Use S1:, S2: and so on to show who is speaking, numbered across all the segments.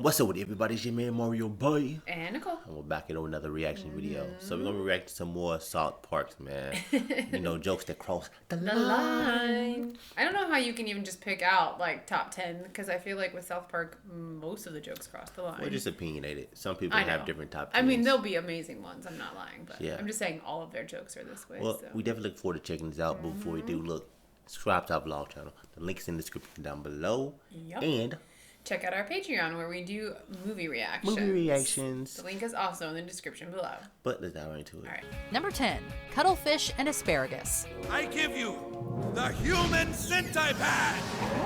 S1: What's up with everybody? It's your man Mario Boy.
S2: And Nicole.
S1: And we're back in another reaction video. So we're going to react to some more South Parks, man. You know, jokes that cross the line.
S2: I don't know how you can even just pick out, like, top 10, because I feel like with South Park, most of the jokes cross the line.
S1: We're just opinionated. Some people have different top 10s.
S2: I mean, there'll be amazing ones, I'm not lying, but
S1: yeah.
S2: I'm just saying all of their jokes are this way.
S1: Well,
S2: so.
S1: we definitely look forward to checking this out, but before we do, look, subscribe to our vlog channel. The link is in the description down below.
S2: Yep.
S1: And
S2: check out our Patreon where we do movie reactions. The link is also in the description below.
S1: But let's dive right into it.
S2: All right.
S3: Number 10, cuttlefish and asparagus.
S4: I give you the human centipede!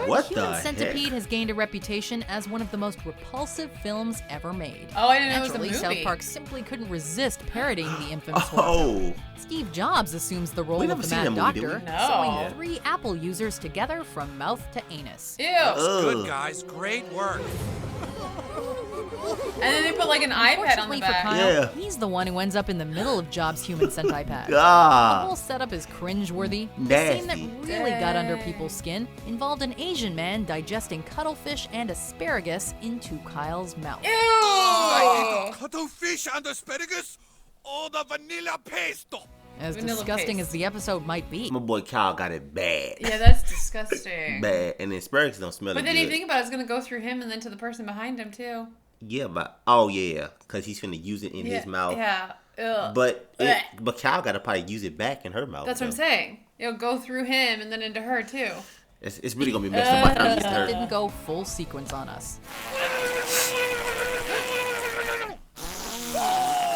S1: What
S3: Human
S1: the
S3: Centipede
S1: heck?
S3: has gained a reputation as one of the most repulsive films ever made.
S2: Oh, I didn't know it was a
S3: Naturally,
S2: movie.
S3: South Park simply couldn't resist parodying the infamous horror film. Steve Jobs assumes the role of the Mad Doctor, sewing 3 Apple users together from mouth to anus.
S2: Ew.
S4: Good, guys. Great work.
S2: And then they put like an iPad on the
S3: Unfortunately for
S2: back.
S3: Kyle, he's the one who ends up in the middle of Jobs' human centipede. The
S1: God.
S3: whole setup is cringeworthy. The
S1: Nasty.
S3: scene that really got under people's skin involved an Asian man digesting cuttlefish and asparagus into Kyle's mouth.
S2: Ew!
S4: Cuttlefish and asparagus or the vanilla pesto?
S3: As
S2: Vanilla
S3: disgusting
S2: paste.
S3: as the episode might be.
S1: My boy Kyle got it bad.
S2: Yeah, that's disgusting.
S1: Bad. And the asparagus don't smell
S2: But
S1: it
S2: then
S1: good.
S2: you think about it, it's gonna go through him and then to the person behind him too.
S1: Yeah, but oh yeah, because he's finna use it in his mouth.
S2: Yeah. Ugh.
S1: But Kyle gotta probably use it back in her mouth.
S2: That's what I'm saying. It'll go through him and then into her too.
S1: It's really gonna be messed up by the time it gets to her.
S3: Didn't go full sequence on us.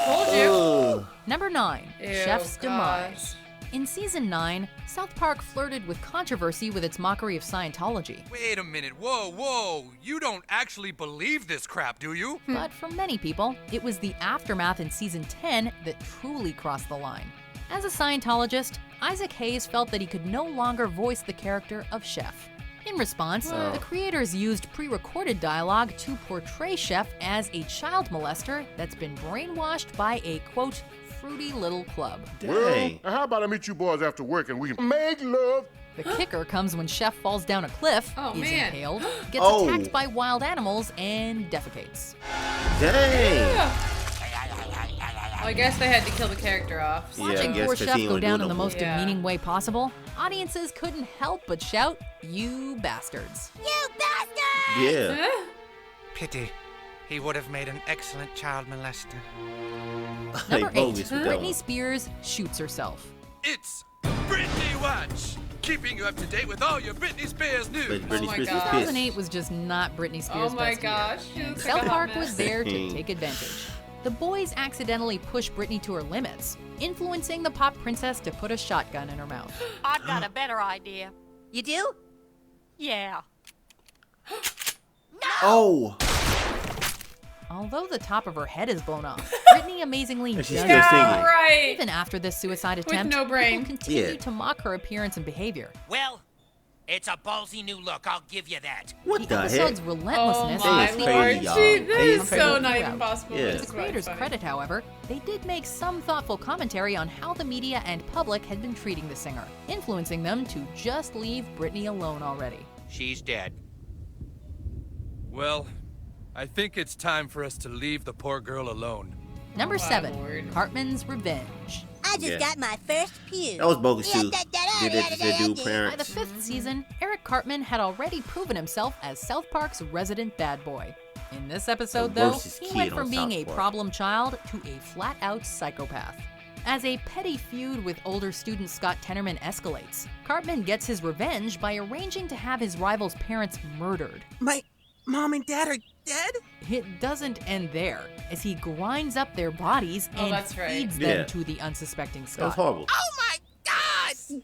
S2: Told you.
S3: Number 9,
S2: Ew,
S3: Chef's
S2: gosh.
S3: Demise. In season 9, South Park flirted with controversy with its mockery of Scientology.
S4: Wait a minute. Whoa. You don't actually believe this crap, do you?
S3: But for many people, it was the aftermath in season 10 that truly crossed the line. As a Scientologist, Isaac Hayes felt that he could no longer voice the character of Chef. In response, the creators used pre-recorded dialogue to portray Chef as a child molester that's been brainwashed by a, quote, fruity little club.
S1: Dang.
S5: Well, how about I meet you boys after work and we can make love?
S3: The kicker comes when Chef falls down a cliff,
S2: Oh,
S3: is
S2: man.
S3: impaled, gets attacked by wild animals, and defecates.
S1: Dang.
S2: Well, I guess they had to kill the character off. So.
S1: Yeah, I
S3: Watching
S1: guess
S3: poor
S1: 'cause
S3: Chef
S1: he ain't
S3: go
S1: gonna do
S3: down
S1: it
S3: in
S1: no
S3: the
S1: more.
S3: most demeaning way possible, audiences couldn't help but shout, "You bastards."
S1: Yeah.
S4: Pity. He would have made an excellent child molester.
S3: Number 8,
S1: bogus with that
S3: Brittany
S1: one.
S3: Spears shoots herself.
S4: It's Brittany Watch, keeping you up to date with all your Britney Spears news.
S1: But Brittany
S2: Oh my
S1: Spears
S2: God.
S1: was pissed.
S3: 2008 was just not Britney Spears'
S2: Oh my
S3: best year.
S2: gosh. She looks like
S3: South
S2: a hot
S3: Park
S2: mess.
S3: was there to take advantage. The boys accidentally push Britney to her limits, influencing the pop princess to put a shotgun in her mouth.
S6: I've got a better idea.
S7: You do?
S6: Yeah.
S1: Oh.
S3: Although the top of her head is blown off, Britney amazingly
S1: And
S3: does
S1: she's
S3: it.
S1: still singing.
S2: Yeah, right.
S3: Even after this suicide attempt,
S2: no brain.
S3: people continue
S1: Yeah.
S3: to mock her appearance and behavior.
S7: Well, it's a ballsy new look, I'll give you that.
S1: What
S3: The
S1: the
S3: episode's
S1: heck?
S3: relentlessness
S2: Oh my
S3: is
S1: is
S3: the
S1: crazy,
S2: lord.
S1: y'all.
S2: This
S1: It
S2: is
S1: is
S2: so
S1: crazy.
S2: not even possible.
S1: Yeah.
S3: To
S2: This
S3: the
S2: is
S3: creators'
S2: funny.
S3: credit, however, they did make some thoughtful commentary on how the media and public had been treating the singer, influencing them to just leave Britney alone already.
S7: She's dead.
S4: Well, I think it's time for us to leave the poor girl alone.
S3: Number
S2: my
S3: 7,
S2: lord.
S3: Cartman's Revenge.
S8: I just
S1: Yeah.
S8: got my first pew.
S1: That was bogus too. Did it to their dude
S3: By the
S1: parents.
S3: 5th season, Eric Cartman had already proven himself as South Park's resident bad boy. In this episode,
S1: The
S3: though,
S1: worstest
S3: he
S1: kid
S3: went
S1: on
S3: from being
S1: South
S3: a
S1: Park.
S3: problem child to a flat-out psychopath. As a petty feud with older student Scott Tenorman escalates, Cartman gets his revenge by arranging to have his rival's parents murdered.
S7: My mom and dad are dead?
S3: It doesn't end there, as he grinds up their bodies
S2: Oh,
S3: and
S2: that's right.
S3: feeds
S1: Yeah.
S3: them to the unsuspecting
S1: That was
S3: Scott.
S1: horrible.
S7: Oh my god!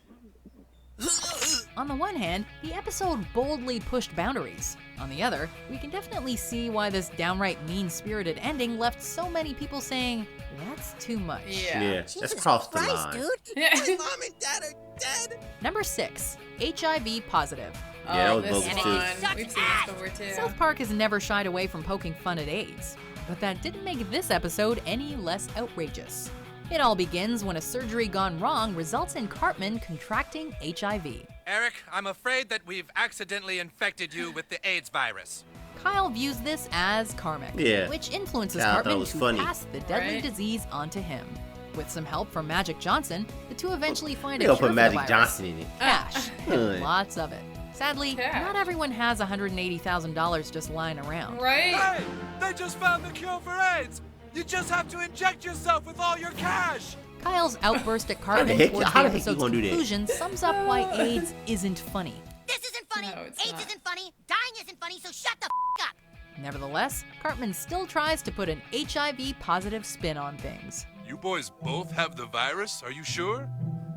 S3: On the one hand, the episode boldly pushed boundaries. On the other, we can definitely see why this downright mean-spirited ending left so many people saying, that's too much.
S2: Yeah.
S1: Yeah, that's crossed the
S8: Christ,
S1: line.
S8: dude.
S7: My mom and dad are dead?
S3: Number 6, HIV positive.
S1: Yeah, that was
S2: this
S1: bogus,
S2: one.
S1: too.
S2: We've seen this before too.
S3: South Park has never shied away from poking fun at AIDS, but that didn't make this episode any less outrageous. It all begins when a surgery gone wrong results in Cartman contracting HIV.
S4: Eric, I'm afraid that we've accidentally infected you with the AIDS virus.
S3: Kyle views this as karmic,
S1: Yeah.
S3: which influences
S1: Kyle thought it
S3: Cartman
S1: was
S3: to
S1: funny.
S3: pass the deadly
S2: Right.
S3: disease onto him. With some help from Magic Johnson, the two eventually find
S1: They
S3: a
S1: gonna
S3: cure
S1: put
S3: for
S1: Magic
S3: the virus.
S1: Johnson in it.
S3: Cash.
S1: Good.
S3: Lots of it. Sadly,
S2: Cash.
S3: not everyone has $180,000 just lying around.
S2: Right?
S4: Hey, they just found the cure for AIDS. You just have to inject yourself with all your cash.
S3: Kyle's outburst at Cartman
S1: heck-
S3: towards the
S1: how the heck you
S3: episode's
S1: gonna do that?
S3: conclusion sums up why AIDS isn't funny.
S7: This isn't funny.
S2: No, it's
S7: AIDS
S2: not.
S7: isn't funny. Dying isn't funny, so shut the up.
S3: Nevertheless, Cartman still tries to put an HIV-positive spin on things.
S4: You boys both have the virus, are you sure?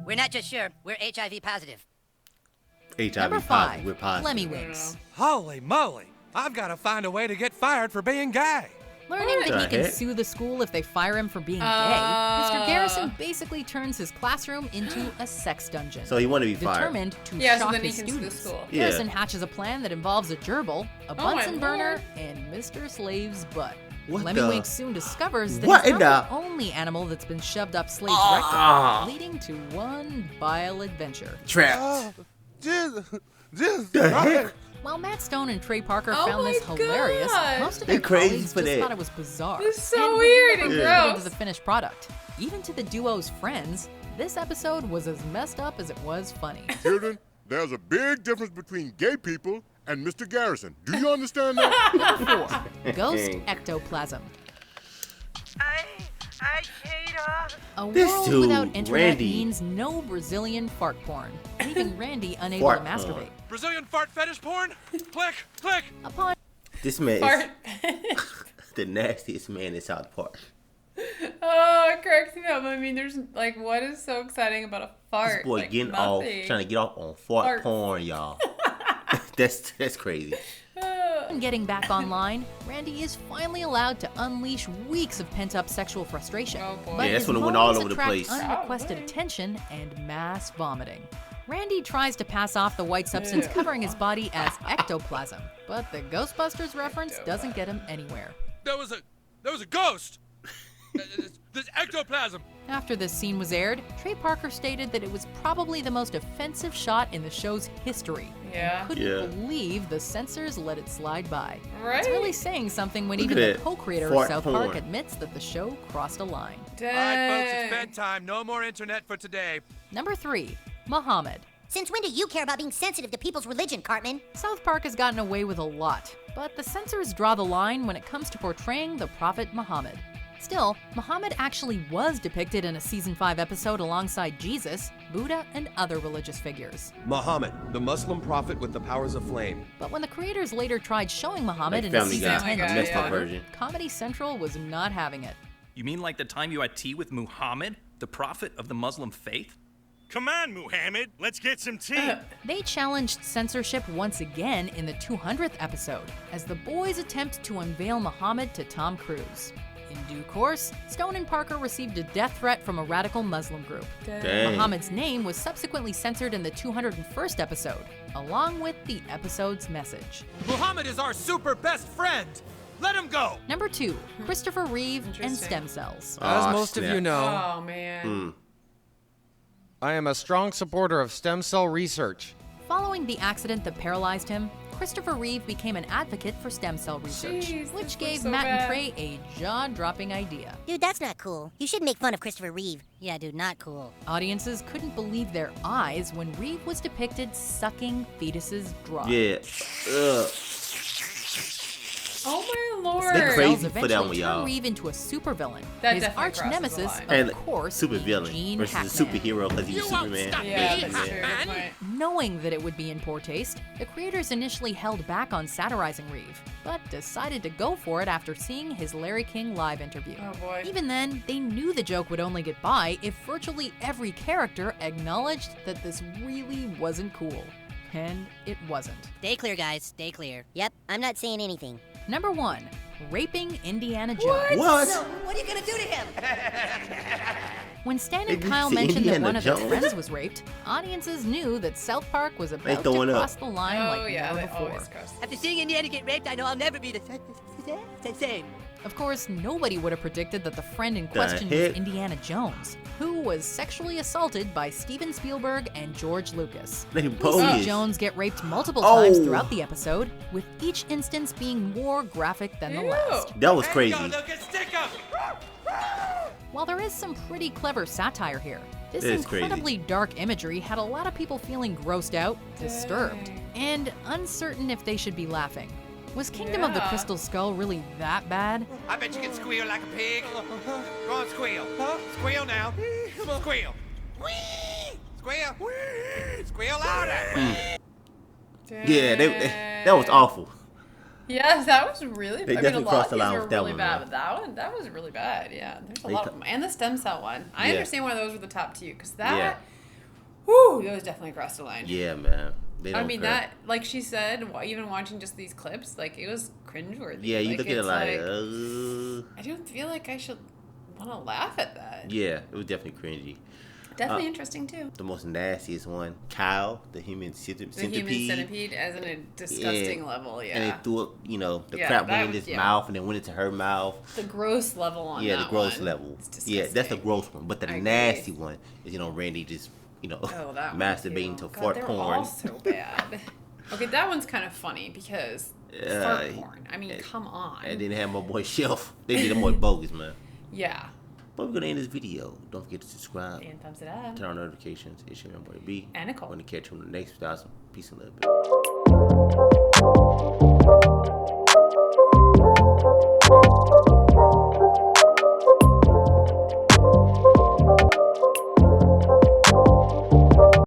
S7: We're not just sure, we're HIV positive.
S1: HIV
S3: Number
S1: positive.
S3: 5,
S1: We're positive.
S3: Lemmywinks.
S4: Holy moly. I've got to find a way to get fired for being gay.
S3: Learning that he
S1: The
S3: can
S1: heck?
S3: sue the school if they fire him for being gay, Mr. Garrison basically turns his classroom into a sex dungeon.
S1: So he wanted to be fired.
S3: Determined to
S2: Yeah, so
S3: shock
S2: then he
S3: his
S2: can sue the
S3: students,
S2: school.
S1: Yeah.
S3: Garrison hatches a plan that involves a gerbil, a
S2: Oh my
S3: Bunsen burner,
S2: lord.
S3: and Mr. Slave's butt.
S1: What
S3: Lemmywinks
S1: the-
S3: soon discovers that
S1: What
S3: he's
S1: in
S3: not
S1: the-
S3: the only animal that's been shoved up Slave's
S1: Ah.
S3: rectum, leading to one vile adventure.
S1: Trapped.
S5: Just
S1: The heck?
S3: While Matt Stone and Trey Parker
S2: Oh
S3: found
S2: my
S3: this hilarious,
S2: God.
S3: most of
S1: They
S3: their
S1: crazy
S3: colleagues
S1: for
S3: just
S1: that.
S3: thought it was bizarre.
S2: It's so
S3: and would
S2: weird
S3: never
S2: and
S3: put it
S2: gross.
S3: into the finished product. Even to the duo's friends, this episode was as messed up as it was funny.
S5: children, there's a big difference between gay people and Mr. Garrison. Do you understand that?
S3: Ghost ectoplasm.
S6: I hate her.
S3: A
S1: This
S3: world
S1: dude,
S3: without internet
S1: Randy.
S3: means no Brazilian fart porn, leaving Randy unable
S1: Fart
S3: to
S1: porn.
S3: masturbate.
S4: Brazilian fart fetish porn? Click, click.
S3: Upon
S1: This man
S2: Fart.
S1: is the nastiest man in South Park.
S2: Oh, it cracks me up. I mean, there's like, what is so exciting about a fart?
S1: This boy
S2: Like,
S1: getting
S2: nothing.
S1: off, trying to get off on fart
S2: Farts.
S1: porn, y'all. that's crazy.
S3: getting back online, Randy is finally allowed to unleash weeks of pent-up sexual frustration.
S2: Oh, boy.
S3: But
S1: Yeah, that's
S3: his
S1: when it went all
S3: moans
S1: over the
S3: attract
S1: place.
S3: unrequested attention and mass vomiting. Randy tries to pass off the white substance covering his body as ectoplasm, but the Ghostbusters reference doesn't get him anywhere.
S4: There was a ghost. There's ectoplasm.
S3: After this scene was aired, Trey Parker stated that it was probably the most offensive shot in the show's history.
S2: Yeah.
S3: Couldn't
S1: Yeah.
S3: believe the censors let it slide by.
S2: Right?
S3: It's really saying something when
S1: Look
S3: even
S1: at
S3: the
S1: that.
S3: co-creator of
S1: Fart
S3: South
S1: porn.
S3: Park admits that the show crossed a line.
S2: Dang.
S4: All right, folks, it's bedtime. No more internet for today.
S3: Number 3, Muhammad.
S8: Since when do you care about being sensitive to people's religion, Cartman?
S3: South Park has gotten away with a lot, but the censors draw the line when it comes to portraying the Prophet Muhammad. Still, Muhammad actually was depicted in a Season 5 episode alongside Jesus, Buddha, and other religious figures.
S9: Muhammad, the Muslim prophet with the powers of flame.
S3: But when the creators later tried showing Muhammad
S1: Like
S3: in a
S1: Family
S3: Season
S1: Guy,
S3: 10
S2: Guy,
S1: messed up
S2: yeah.
S1: version.
S3: Comedy Central was not having it.
S10: You mean like the time you had tea with Muhammad, the prophet of the Muslim faith?
S11: Come on, Muhammad, let's get some tea.
S3: They challenged censorship once again in the 200th episode, as the boys attempt to unveil Muhammad to Tom Cruise. In due course, Stone and Parker received a death threat from a radical Muslim group.
S1: Dang.
S3: Muhammad's name was subsequently censored in the 201st episode, along with the episode's message.
S4: Muhammad is our super best friend. Let him go.
S3: Number 2, Christopher Reeve and
S2: Interesting.
S3: stem cells.
S9: As
S1: Aw,
S9: most of
S1: snap.
S9: you know,
S2: Oh, man.
S1: Hmm.
S9: I am a strong supporter of stem cell research.
S3: Following the accident that paralyzed him, Christopher Reeve became an advocate for stem cell research,
S2: Jeez,
S3: which
S2: this
S3: gave
S2: looks so
S3: Matt and
S2: bad.
S3: Trey a jaw-dropping idea.
S8: Dude, that's not cool. You shouldn't make fun of Christopher Reeve. Yeah, dude, not cool.
S3: Audiences couldn't believe their eyes when Reeve was depicted sucking fetuses dry.
S1: Yeah. Ugh.
S2: Oh, my Lord.
S1: They're crazy
S3: Cells
S1: for that
S3: eventually
S1: one,
S3: turned
S1: y'all.
S3: Reeve into a supervillain.
S2: That
S3: His
S2: definitely
S3: arch
S2: crosses the
S3: nemesis,
S2: line.
S3: of
S1: And
S3: course,
S1: super
S3: being
S1: villain
S3: Gene
S1: versus a
S3: Hackman.
S1: superhero because he's Superman.
S2: Yeah, that's true. Good point.
S3: Knowing that it would be in poor taste, the creators initially held back on satirizing Reeve, but decided to go for it after seeing his Larry King live interview.
S2: Oh, boy.
S3: Even then, they knew the joke would only get by if virtually every character acknowledged that this really wasn't cool. And it wasn't.
S8: Stay clear, guys. Stay clear. Yep, I'm not saying anything.
S3: Number 1, raping Indiana Jones.
S1: What?
S8: What are you gonna do to him?
S3: When Stan
S1: They
S3: and
S1: did
S3: Kyle
S1: see
S3: mentioned that
S1: Indiana
S3: one of their
S1: Jones?
S3: friends was raped, audiences knew that South Park was about to
S1: throwing up.
S3: cross the line
S2: Oh,
S3: like
S2: yeah,
S3: never
S2: they
S3: before.
S2: always cross.
S8: After seeing Indiana get raped, I know I'll never be the
S6: Same.
S3: Of course, nobody would have predicted that the friend in question was
S1: heck?
S3: Indiana Jones, who was sexually assaulted by Steven Spielberg and George Lucas.
S1: They
S3: We
S1: bogus.
S3: see Jones get raped multiple times throughout the episode, with each instance being more graphic than the last.
S1: That was crazy.
S3: While there is some pretty clever satire here, this
S1: It is
S3: incredibly dark imagery had a lot of people feeling grossed out, disturbed, and uncertain if they should be laughing. Was Kingdom of the
S2: Yeah.
S3: Crystal Skull really that bad?
S7: I bet you can squeal like a pig. Go on, squeal. Squeal now. Squeal. Whee! Squeal. Squeal louder.
S1: Yeah, that was awful.
S2: Yeah, that was really
S1: They
S2: bad.
S1: definitely
S2: A lot
S1: crossed
S2: of
S1: the
S2: these
S1: line
S2: were
S1: with that
S2: really
S1: one,
S2: bad,
S1: man.
S2: but that was really bad. Yeah, there's a
S1: They
S2: lot
S1: co-
S2: of them. And the stem cell one. I
S1: Yeah.
S2: understand why those were the top two, because that,
S1: Yeah.
S2: whoo, those definitely crossed the line.
S1: Yeah, man. They don't
S2: I mean,
S1: care.
S2: that, like she said, even watching just these clips, like, it was cringeworthy.
S1: Yeah, you look at it
S2: it's
S1: like,
S2: I don't feel like I should want to laugh at that.
S1: yeah, it was definitely cringy.
S2: Definitely interesting, too.
S1: The most nastiest one, Kyle, the human
S2: The
S1: centipede.
S2: human centipede as in a disgusting level, yeah.
S1: And they threw up, the
S2: Yeah,
S1: crap
S2: that
S1: went in
S2: was-
S1: his
S2: yeah.
S1: mouth and then went into her mouth.
S2: The gross level on
S1: Yeah,
S2: that
S1: the gross
S2: one.
S1: level.
S2: It's
S1: Yeah, that's the gross one. But the
S2: I agree.
S1: nasty one is, Randy just,
S2: Oh, that one
S1: masturbating
S2: too.
S1: to
S2: God,
S1: fart
S2: they're
S1: porn.
S2: all so bad. Okay, that one's kind of funny because fart porn. I mean, come on.
S1: And then they had my boy Shelf. They did him more bogus, man.
S2: Yeah.
S1: But we're gonna end this video. Don't forget to subscribe.
S2: And thumbs it up.
S1: Turn on notifications. It's your boy B.
S2: And Nicole.
S1: I'm gonna catch you on the next 1,000. Peace and love.